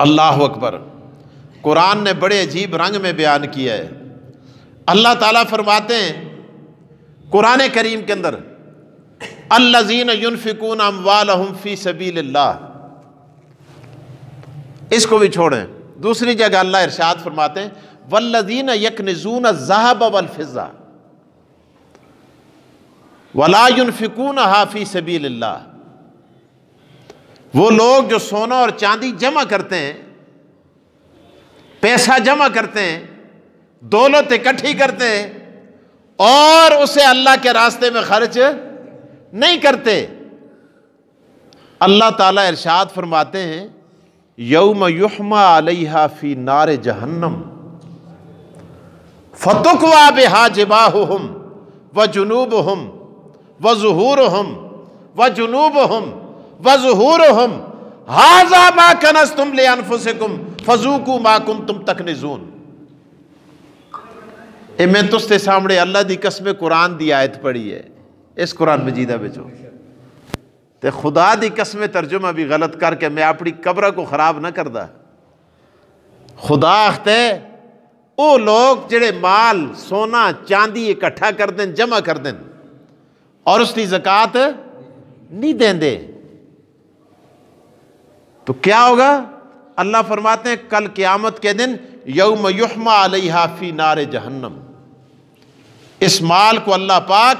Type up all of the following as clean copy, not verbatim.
اللہ اکبر۔ قرآن نے بڑے عجیب رنگ میں بیان کیا ہے۔ اللہ تعالیٰ فرماتے ہیں قرآن کریم کے اندر الذین ینفقون اموالہم فی سبیل اللہ، اس کو بھی چھوڑیں۔ دوسری جگہ اللہ ارشاد فرماتے ہیں والذین یکنزون الذھب والفضہ ولا ینفقونھا فی سبیل اللہ، وہ لوگ جو سونا اور چاندی جمع کرتے ہیں، پیسہ جمع کرتے ہیں، دولت اکٹھی کرتے ہیں اور اسے اللہ کے راستے میں خرچ نہیں کرتے، اللہ تعالیٰ ارشاد فرماتے ہیں یوم یحمى علیہا فی نار جہنم فتکوی بہا جباہہم وجنوبہم وظہورہم وجنوبہم وظہورہم ھذا ما کنزتم لانفسکم فذوقوا ما کنتم تکنزون۔ اے میں تستے سامنے اللہ دی قسم قرآن دی آیت پڑھی ہے، اس قرآن مجیدہ بچو تے خدا دی قسم ترجمہ بھی غلط کر کے میں اپنی قبرہ کو خراب نہ کردا۔ خدا آختے او لوگ جڑے مال سونا چاندی اکٹھا کر دیں، جمع کر دیں اور اس کی زکوٰۃ نہیں دیں دے تو کیا ہوگا؟ اللہ فرماتے ہیں کل قیامت کے دن یوم یحمى علیہا فی نار جہنم، اس مال کو اللہ پاک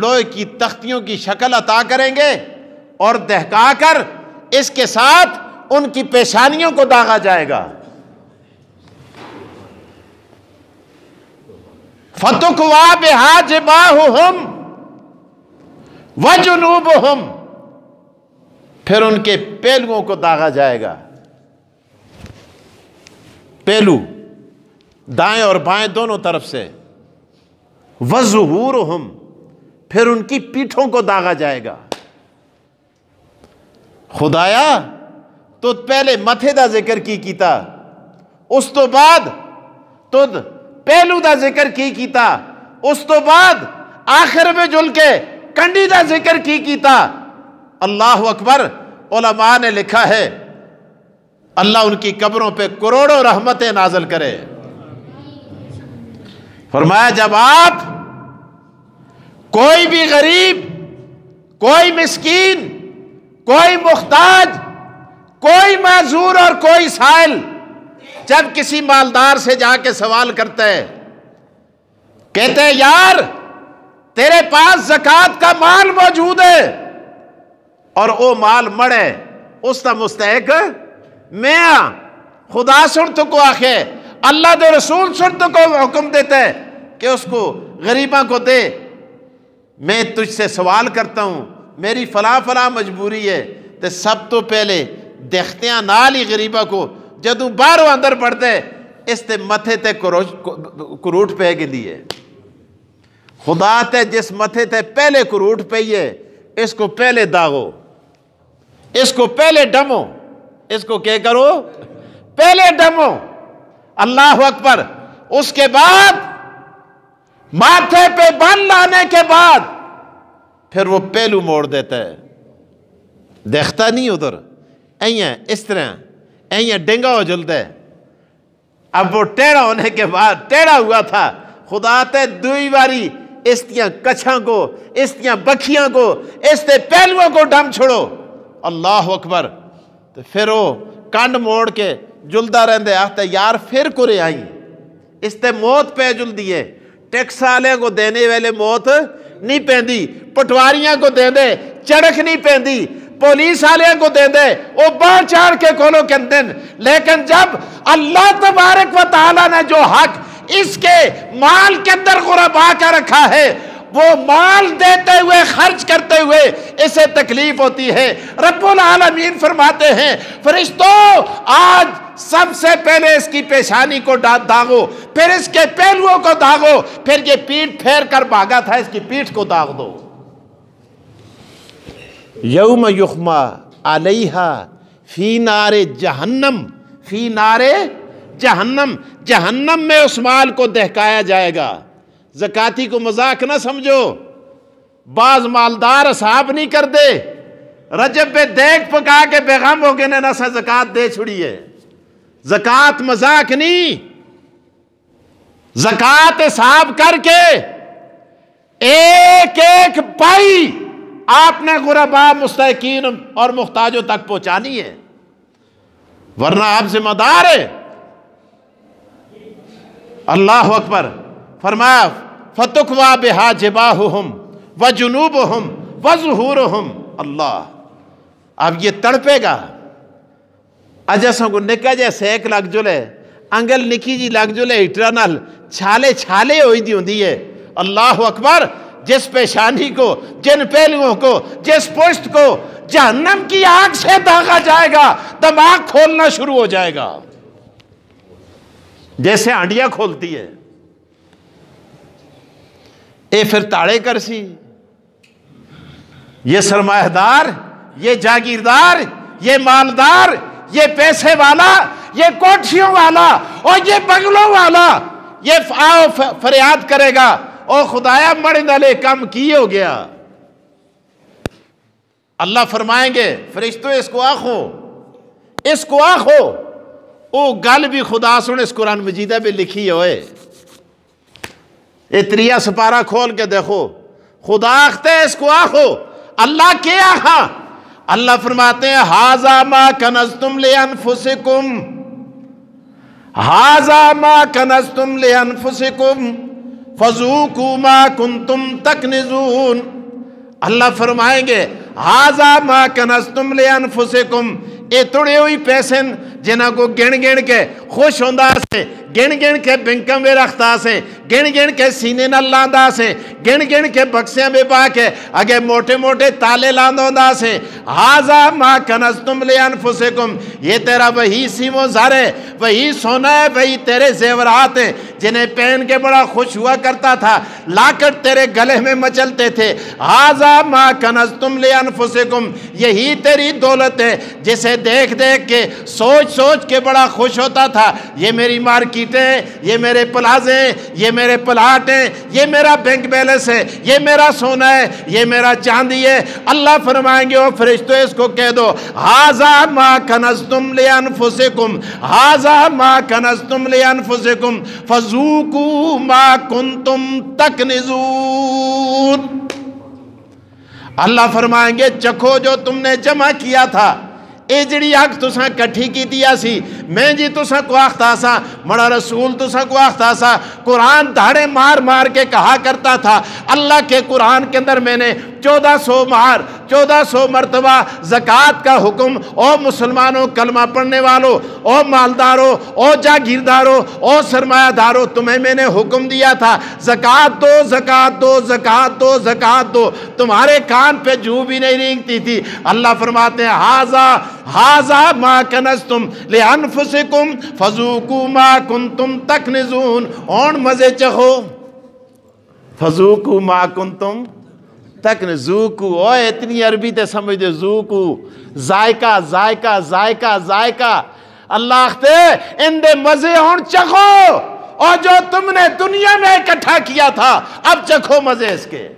لوہے کی تختیوں کی شکل عطا کریں گے اور دہکا کر اس کے ساتھ ان کی پیشانیوں کو داغا جائے گا۔ فَتُكْوَى بِهَا جِبَاهُهُمْ وَجُنُوبُهُمْ، پھر ان کے پہلوؤں کو داغا جائے گا، پہلو دائیں اور بائیں دونوں طرف سے، وَظُهُورُهُمْ، پھر ان کی پیٹھوں کو داغا جائے گا۔ خدایا تو پہلے متھے دا ذکر کی کیتا، اس تو بعد تو پہلو دا ذکر کی کیتا، اس تو بعد آخر میں جل کے کنڈی دا ذکر کی کیتا۔ اللہ اکبر۔ علماء نے لکھا ہے اللہ ان کی قبروں پہ کروڑوں رحمتیں نازل کرے۔ فرمایا جب آپ کوئی بھی غریب، کوئی مسکین، کوئی محتاج، کوئی معذور اور کوئی سائل جب کسی مالدار سے جا کے سوال کرتا ہے، کہتے ہیں یار تیرے پاس زکوٰۃ کا مال موجود ہے اور او مال مڑے اس کا مستحق میں خدا سن تو کو آخے، اللہ دے رسول سن تو کو حکم دیتے ہیں کہ اس کو غریباں کو دے۔ میں تجھ سے سوال کرتا ہوں، میری فلاں فلاں مجبوری ہے، تے سب تو پہلے دیکھتیاں نال ہی غریبہ کو جدوں باہروں اندر پڑھتے اس تے متھے تے کروٹ پہ گندی ہے۔ خدا تے جس متھے تے پہلے کروٹ پہیے اس کو پہلے داغو، اس کو پہلے ڈمو، اس کو کیا کرو؟ پہلے ڈمو۔ اللہ اکبر۔ اس کے بعد ماتھے پہ بن لانے کے بعد پھر وہ پہلو موڑ دیتا ہے، دیکھتا نہیں ادھر، ایاں اس طرح ایاں ڈنگا ہو جلتا ہے۔ اب وہ ٹیڑھا ہونے کے بعد ٹیڑھا ہوا تھا، خدا تے دوئی باری اس تیاں کچھاں کو، اس تیاں بکھیاں کو، اس تے پہلووں کو ڈم چھوڑو۔ اللہ اکبر۔ تو پھر وہ کنڈ موڑ کے جلدا رہندے، آختا یار پھر کرے آئیں، اس تے موت پہ جل دیے، ٹیکس والے کو دینے والے موت نہیں پیندی، پٹواریاں کو دے دے چڑک نہیں پیندی، پولیس والے کو دے دے وہ بڑھ چاڑھ کے کھولو کندن۔ لیکن جب اللہ تبارک و تعالیٰ نے جو حق اس کے مال کے اندر غربا کا رکھا ہے، وہ مال دیتے ہوئے خرچ کرتے ہوئے اسے تکلیف ہوتی ہے۔ رب العالمین فرماتے ہیں فرشتوں آج سب سے پہلے اس کی پیشانی کو داغو، پھر اس کے پہلوؤں کو داغو، پھر یہ پیٹھ پھیر کر بھاگا تھا اس کی پیٹھ کو داغ دو۔ یوم یحمى علیہا فی نار جہنم، فی نار جہنم، جہنم میں اس مال کو دہکایا جائے گا۔ زکاتی کو مذاق نہ سمجھو، بعض مالدار اصحاب نہیں کر دے، رجب پہ دیکھ پکا کے بیغم ہو گئے نے نہ زکات دے چھڑی ہے۔ زکات مذاق نہیں، زکات حساب کر کے ایک ایک پائی آپ نے غرباء، مستحقین اور محتاجوں تک پہنچانی ہے، ورنہ آپ ذمہ دار ہے۔ اللہ اکبر۔ فرمایا فَتُقْوَى بِهَا جِبَاهُهُمْ وَجُنُوبُهُمْ وَظُهُورُهُمْ۔ اللہ اب یہ تڑپے گا اجسوں کو نکا جے سیک لگ جلے انگل نکی جی لگ جلے اٹرنل چھالے چھالے ہوئی دی ہوں دیئے۔ اللہ اکبر۔ جس پیشانی کو، جن پہلوؤں کو، جس پشت کو جہنم کی آگ سے داغا جائے گا، دماغ کھولنا شروع ہو جائے گا جیسے ہانڈیاں کھولتی ہے۔ اے پھر تاڑے کرسی، یہ سرمایہ دار، یہ جاگیردار، یہ مالدار، یہ پیسے والا، یہ کوٹھیوں والا اور یہ بنگلوں والا، یہ آؤ فریاد کرے گا او خدایا مڑ نلے کم کی ہو گیا۔ اللہ فرمائیں گے فرشتو اس کو آخو، اس کو آخو، او گل بھی خدا سن اس قرآن مجیدہ بھی لکھی ہوئے۔ اتریا سپارہ کھول کے دیکھو، خدا آختے ہے اس کو آخو۔ اللہ کیا آخا؟ اللہ فرماتے ہیں ہَذَا مَا كَنَزْتُمْ لِأَنفُسِكُمْ، هَذَا مَا كَنَزْتُمْ لِأَنفُسِكُمْ فَذُوقُوا مَا كُنْتُمْ تَكْنِزُونَ۔ اللہ فرمائیں گے هَذَا مَا كَنَزْتُمْ لِأَنفُسِكُمْ، اے توڑے ہوئی پیسے جنہاں کو گن گن کے خوش ہوندہ سے، گن گن کے بنکم میں رکھتا سے، گن گن کے سینے نہ لاندہ سے، گن گن کے بکسیاں میں پا کے اگے موٹے موٹے تالے لاندہ سے۔ ہَذَا مَا كَنَزْتُمْ لِأَنفُسِكُمْ، یہ تیرا وہی سیمو زر ہے، وہی سونا ہے، وہی تیرے زیورات ہیں جنہیں پہن کے بڑا خوش ہوا کرتا تھا، لا کر تیرے گلے میں مچلتے تھے۔ ہَذَا مَا كَنَزْتُمْ لِأَنفُسِكُمْ، یہی تیری دولت ہے جسے دیکھ دیکھ کے سوچ سوچ کے بڑا خوش ہوتا تھا۔ یہ میری مارکیٹیں، یہ میرے پلازے ہیں، یہ میرے پلاٹ ہیں، یہ میرا بینک بیلنس ہے، یہ میرا سونا ہے، یہ میرا چاندی ہے۔ اللہ فرمائیں گے او فرشتوں اس کو کہہ دو هَذَا مَا كَنَزْتُمْ لِأَنفُسِكُمْ، هَذَا مَا كَنَزْتُمْ لِأَنفُسِكُمْ فَذُوقُوا مَا كُنْتُمْ تَكْنِزُونَ۔ اللہ فرمائیں گے چکھو جو تم نے جمع کیا تھا، اے جڑی آگ تساں کٹھی کی دیا سی، میں جی تساں کو آختا سا، مڑا رسول تساں کو آختا سا، قرآن دھاڑے مار مار کے کہا کرتا تھا اللہ کے قرآن کے اندر میں نے 1400 مرتبہ زکوٰۃ کا حکم، او مسلمانوں کلمہ پڑھنے والوں، او مالداروں، او جاگیرداروں، او سرمایہ داروں، تمہیں میں نے حکم دیا تھا زکوٰۃ دو، زکوٰۃ دو، زکوٰۃ دو، زکوٰۃ دو، تمہارے کان پہ جو بھی نہیں رینگتی تھی۔ اللہ فرماتے ہیں ہَذَا مَا كَنَزْتُمْ لِأَنفُسِكُمْ فَذُوقُوا مَا كُنْتُمْ تَكْنِزُونَ۔ اور مزے چکھو، فَذُوقُوا مَا كُنْتُمْ تَكْنِزُونَ۔ اوہ اتنی عربی تے سمجھ دے، ذوقو، ذائقہ ذائقہ ذائقہ ذائقہ۔ اللہ اختے ان دے مزے ہون چکھو، اور جو تم نے دنیا میں اکٹھا کیا تھا اب چکھو مزے اس کے۔